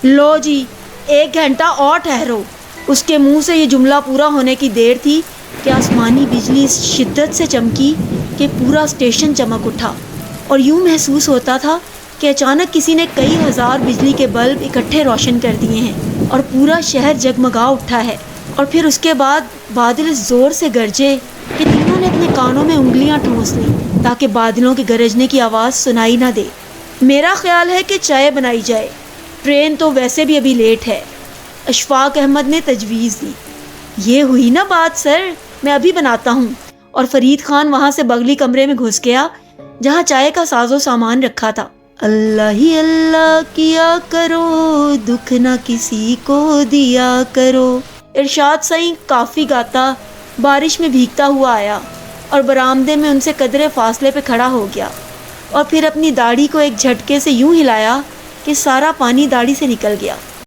لو جی 1 گھنٹہ اور ٹھہرو۔ اس کے منہ سے یہ جملہ پورا ہونے کی دیر تھی کہ آسمانی بجلی اس شدت سے چمکی کہ پورا اسٹیشن چمک اٹھا، اور یوں محسوس ہوتا تھا کہ اچانک کسی نے کئی ہزار بجلی کے بلب اکٹھے روشن کر دیے ہیں اور پورا شہر جگمگا اٹھا ہے۔ اور پھر اس کے بعد بادل اس زور سے گرجے کہ تینوں نے اپنے کانوں میں انگلیاں ٹھونس لیں تاکہ بادلوں کے گرجنے کی آواز سنائی نہ دے۔ میرا خیال ہے کہ چائے بنائی جائے، ٹرین تو ویسے بھی ابھی لیٹ ہے، اشفاق احمد نے تجویز دی۔ یہ ہوئی نا بات سر، میں ابھی بناتا ہوں۔ اور فرید خان وہاں سے بغلی کمرے میں گھس گیا جہاں چائے کا ساز و سامان رکھا تھا۔ اللہ ہی اللہ کیا کرو، دکھ نہ کسی کو دیا کرو، ارشاد سائیں کافی گاتا بارش میں بھیگتا ہوا آیا اور برآمدے میں ان سے قدرے فاصلے پہ کھڑا ہو گیا، اور پھر اپنی داڑھی کو ایک جھٹکے سے یوں ہلایا کہ سارا پانی داڑھی سے نکل گیا۔